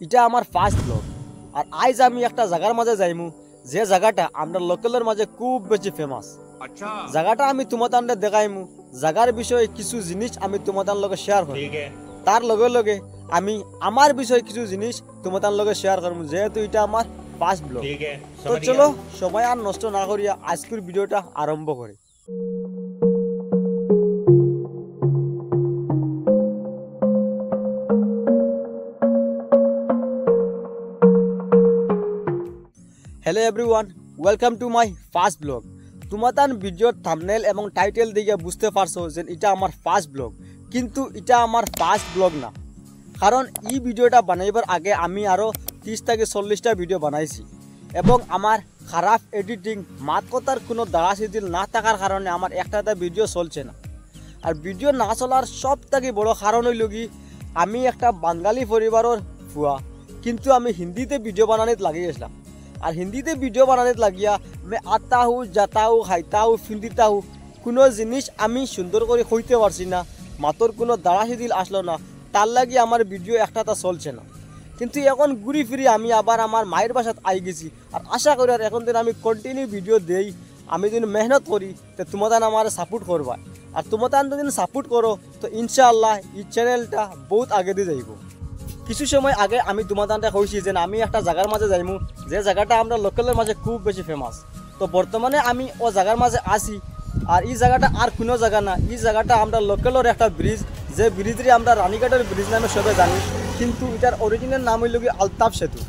এটা আমার first blog. আর আজ আমি একটা জায়গার মাঝে যাইমু যে জায়গাটা আমরা লোকালের মাঝে খুব বেশি ফেমাস। জায়গাটা আমি তোমাদের দেখাইমু, জায়গার বিষয়ে কিছু জিনিস আমি তোমাদের লগে শেয়ার করব, তার লগে লগে আমি আমার বিষয়ে কিছু জিনিস তোমাদের লগে শেয়ার করবো, যেহেতু এটা আমার ফার্স্ট ব্লগ। তো চলো সবাই আর নষ্ট না করিয়া আজকের ভিডিওটা আরম্ভ করি। Hello everyone, welcome to my first blog. তোমাদের ভিডিওর থাম্বনেল এবং টাইটেল দিকে বুঝতে পারছো যে এটা আমার ফার্স্ট ব্লগ, কিন্তু এটা আমার ফার্স্ট ব্লগ না। কারণ এই ভিডিওটা বানাইবার আগে আমি আরও 30 থেকে 40টা ভিডিও বানাইছি এবং আমার খারাপ এডিটিং, মাত কথার কোনো দাঁড়া শিথিল না থাকার কারণে আমার একটা ভিডিও চলছে না। আর ভিডিও না চলার সব থেকে বড় কারণ হইল কি, আমি একটা বাঙালি পরিবারের ফুয়া, কিন্তু আমি হিন্দিতে ভিডিও বানানিতে লাগিয়ে গেছিলাম। আর হিন্দিতে ভিডিও বানানিতে লাগিয়া আমি আতা হু, যাতা হু, খাইতা হু, ফিন্দিতা হু, কোনো জিনিস আমি সুন্দর করে কইতে পারছি না, মাতর কোনো দাঁড়া শিথিল আসলো না, তার লাগি আমার ভিডিও একটা চলছে না। কিন্তু এখন ঘুরি ফিরি আমি আবার আমার মায়ের বাসাত আই গেছি, আর আশা করি আর এখন দিন আমি কন্টিনিউ ভিডিও দেই, আমি যদি মেহনত করি তো তোমাদের আমার সাপোর্ট করবা। আর তোমাদের যদি সাপোর্ট করো তো ইনশাআল্লাহ এই চ্যানেলটা বহুত আগে দিয়ে যাইব। কিছু সময় আগে আমি তোমাদের কইছি যে আমি একটা জায়গার মাঝে যাইমু যে জায়গাটা আমরা লোকালের মাঝে খুব বেশি ফেমাস। তো বর্তমানে আমি ও জায়গার মাঝে আসি, আর এই জায়গাটা আর কোনো জায়গা না, এই জায়গাটা আমরা লোকালের একটা ব্রিজ, যে ব্রিজটি আমরা রানীঘাটের ব্রিজ নামে সবাই জানি, কিন্তু এটার অরিজিনাল নাম হইল কি আলতাফ সেতু।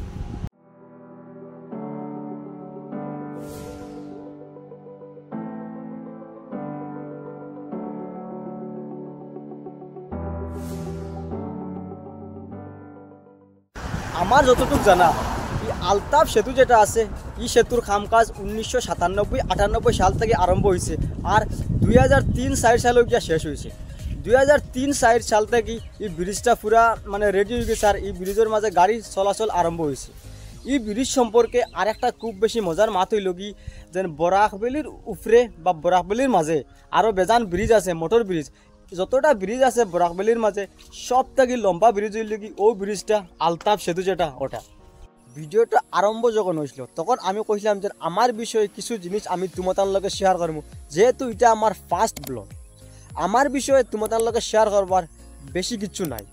আমার যতটুকু জানা এই আলতাফ সেতু যেটা আছে, এই সেতুর কামকাজ 1997-98 সাল থেকে আরম্ভ হয়েছে, আর 2003-4 সালে গিয়া শেষ হয়েছে। 2003-4 সাল থেকে এই ব্রিজটা পুরা মানে রেডি হয়ে গেছে, আর এই ব্রিজের মাঝে গাড়ি চলাচল আরম্ভ হয়েছে। এই ব্রিজ সম্পর্কে আর একটা খুব বেশি মজার মাত হইল কি, যেন বরাকবেলির উপরে বা বরাকবেলির মাঝে আরও বেজান ব্রিজ আছে, মোটর ব্রিজ। যতটা ব্রিজ আছে বরাকবেলির মাঝে সব থেকে লম্বা ব্রিজ হইল কি ও ব্রিজটা আলতাফ সেতু যেটা ওটা। ভিডিওটা আরম্ভ যখন হয়েছিল তখন আমি কইছিলাম যে আমার বিষয়ে কিছু জিনিস আমি তোমাদের লগে শেয়ার করবো, যেহেতু এটা আমার ফার্স্ট ব্লগ। আমার বিষয়ে তোমাদের লগে শেয়ার করবার বেশি কিছু নাই,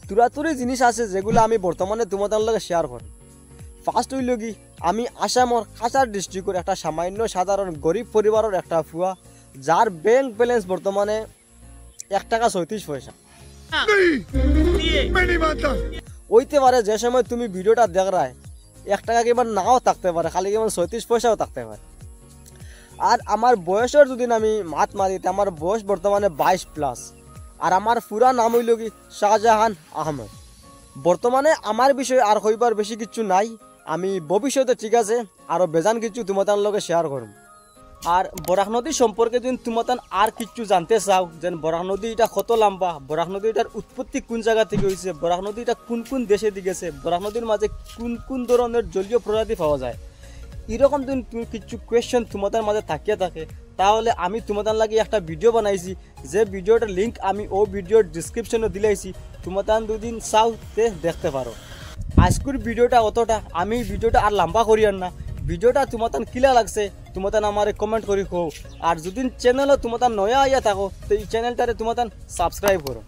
তুরাতুরি জিনিস আছে যেগুলো আমি বর্তমানে তোমাদের লগে শেয়ার করব। ফার্স্ট হইল কি, আমি আসামর কাছাড় ডিস্ট্রিক্টের একটা সামান্য সাধারণ গরিব পরিবারের একটা ফুয়া, যার ব্যাংক ব্যালেন্স বর্তমানে 1 টাকা 37 পয়সা। হইতে পারে যে সময় তুমি ভিডিওটা দেখ রায় 1 টাকা কিংবা নাও থাকতে পারে, খালি কেমন 37 পয়সাও থাকতে পারে। আর আমার বয়সের যদি আমি মাত মারি, আমার বয়স বর্তমানে 22+, আর আমার পুরা নাম হইল কি শাহজাহান আহমেদ। বর্তমানে আমার বিষয়ে আর হইবার বেশি কিছু নাই, আমি ভবিষ্যতে ঠিক আছে আরও বেজান কিছু তোমাদের লগে শেয়ার করব। আর বরাক নদী সম্পর্কে যদি তোমাদের আর কিছু জানতে চাও, যেন বরাক নদী এটা কত লম্বা, বরাক নদীটার উৎপত্তি কোন জায়গা থেকে হয়েছে, বরাক নদীটা কোন কোন দেশে দিকেছে, বরাক নদীর মাঝে কোন কোন ধরনের জলীয় প্রজাতি পাওয়া যায়, এরকম যদি কিছু কোয়েশ্চেন তোমাদের মাঝে থাকিয়ে থাকে, তাহলে আমি তোমাদের লাগে একটা ভিডিও বানাইছি, যে ভিডিওটার লিঙ্ক আমি ও ভিডিওর ডিসক্রিপশনে দিলাইছি, তোমাদের দুদিন চাও তে দেখতে পারো। আজকের ভিডিওটা অতটা, আমি ভিডিওটা আর লম্বা করি আর না। ভিডিওটা তোমাদের কিলা লাগছে তোমাদের আমার কমেন্ট করি কো, আর যদি চ্যানেলও তোমাদের নয়া আইয়া থাকো তো এই চ্যানেলটারে তোমাদের সাবস্ক্রাইব করো।